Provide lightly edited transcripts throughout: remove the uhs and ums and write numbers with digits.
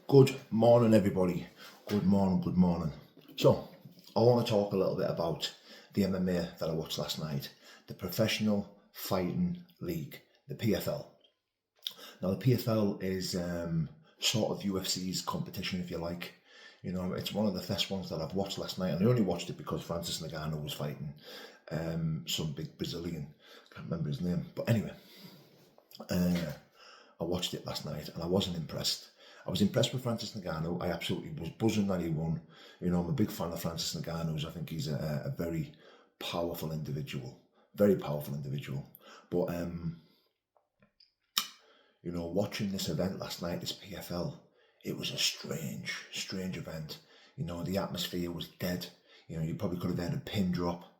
Good morning, everybody. Good morning, good morning. So, I want to talk a little bit about the MMA that I watched last night, the Professional Fighting League, the PFL. Now, the PFL is sort of UFC's competition, if you like. You know, it's one of the first ones that I've watched last night, and I only watched it because Francis Ngannou was fighting some big Brazilian. I can't remember his name, but anyway, I watched it last night, and I wasn't impressed. I was impressed with Francis Ngannou. I absolutely was buzzing that he won. You know, I'm a big fan of Francis Ngannou's. I think he's a very powerful individual, very powerful individual. But you know, watching this event last night, this PFL, it was a strange event. You know, the atmosphere was dead. You know, you probably could have had a pin drop.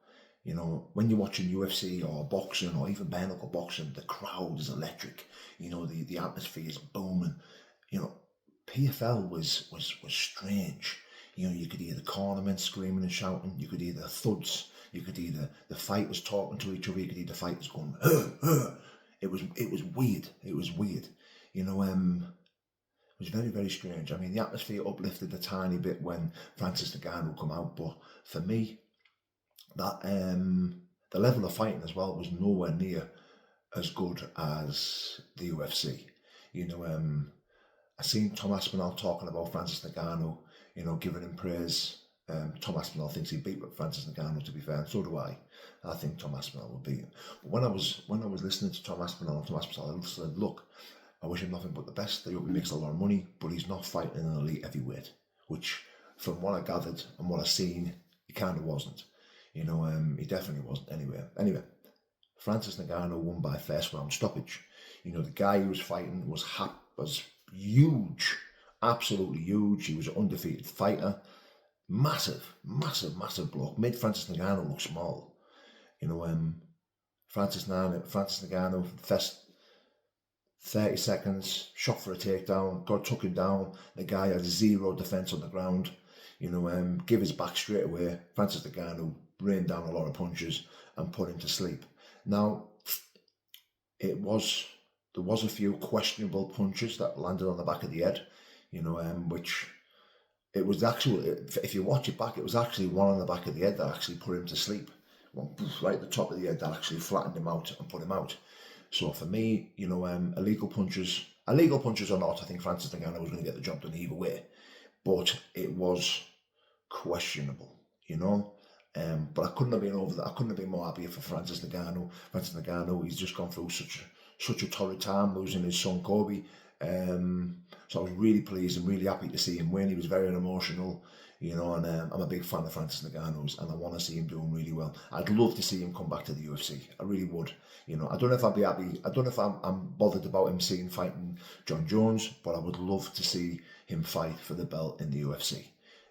You know, when you're watching UFC or boxing or even bare knuckle boxing, the crowd is electric. You know, the atmosphere is booming. You know, PFL was strange. You know, you could hear the cornermen screaming and shouting. You could hear the thuds. You could hear the fighters talking to each other. You could hear the fighters going, It was weird. It was weird. You know, it was very strange. I mean, the atmosphere uplifted a tiny bit when Francis Ngannou come out, but for me, that the level of fighting as well was nowhere near as good as the UFC. You know, I seen Tom Aspinall talking about Francis Ngannou, you know, giving him praise. Tom Aspinall thinks he beat Francis Ngannou, to be fair, and so do I. I think Tom Aspinall will beat him. But when I was listening to Tom Aspinall, I said, look, I wish him nothing but the best. I hope he makes a lot of money, but he's not fighting an elite heavyweight, which, from what I gathered and what I seen, he kind of wasn't. You know, he definitely wasn't. Anyway, Francis Ngannou won by first round stoppage. You know, the guy he was fighting was huge, absolutely huge. He was an undefeated fighter. Massive bloke. Made Francis Ngannou look small. You know, Francis Ngannou, first 30 seconds, shot for a takedown, took him down. The guy had zero defence on the ground. You know, give his back straight away. Francis Ngannou rained down a lot of punches and put him to sleep. Now, there was a few questionable punches that landed on the back of the head, you know, which it was actually, if you watch it back, it was actually one on the back of the head that actually put him to sleep. One right at the top of the head that actually flattened him out and put him out. So for me, you know, illegal punches or not, I think Francis Ngannou was going to get the job done either way. But it was questionable, you know. But I couldn't have been over that. I couldn't have been more happy for Francis Ngannou. Francis Ngannou, he's just gone through such a torrid time, losing his son Kobe. So I was really pleased and really happy to see him win. He was very emotional, you know, and I'm a big fan of Francis Ngannou's, and I want to see him doing really well. I'd love to see him come back to the UFC. I really would. You know, I don't know if I'd be happy. I don't know if I'm bothered about him fighting John Jones, but I would love to see him fight for the belt in the UFC.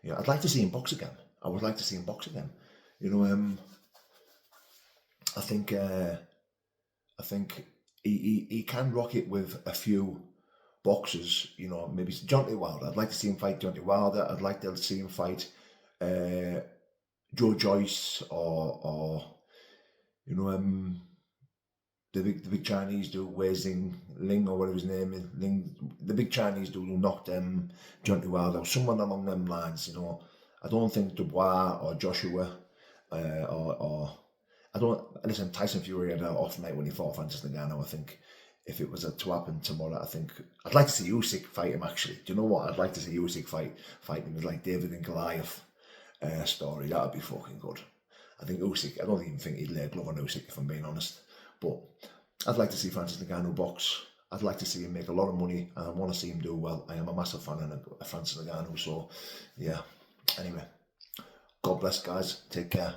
You know, I'd like to see him box again. I would like to see him box again. You know, I think he can rock it with a few boxers. You know, maybe Deontay Wilder. I'd like to see him fight Deontay Wilder. I'd like to see him fight Joe Joyce or you know, the big Chinese dude, Wei Ling or whatever his name is. The big Chinese dude who knocked Deontay Wilder, someone along them lines. You know, I don't think Dubois or Joshua or I don't listen. Tyson Fury had an off night when he fought Francis Ngannou. I think if it was to happen tomorrow, I think I'd like to see Usyk fight him. Actually, do you know what? I'd like to see Usyk fight him with like David and Goliath story. That'd be fucking good. I think Usyk. I don't even think he'd lay a glove on Usyk, if I'm being honest. But I'd like to see Francis Ngannou box. I'd like to see him make a lot of money, and I want to see him do well. I am a massive fan of Francis Ngannou. So yeah. Anyway, God bless, guys. Take care.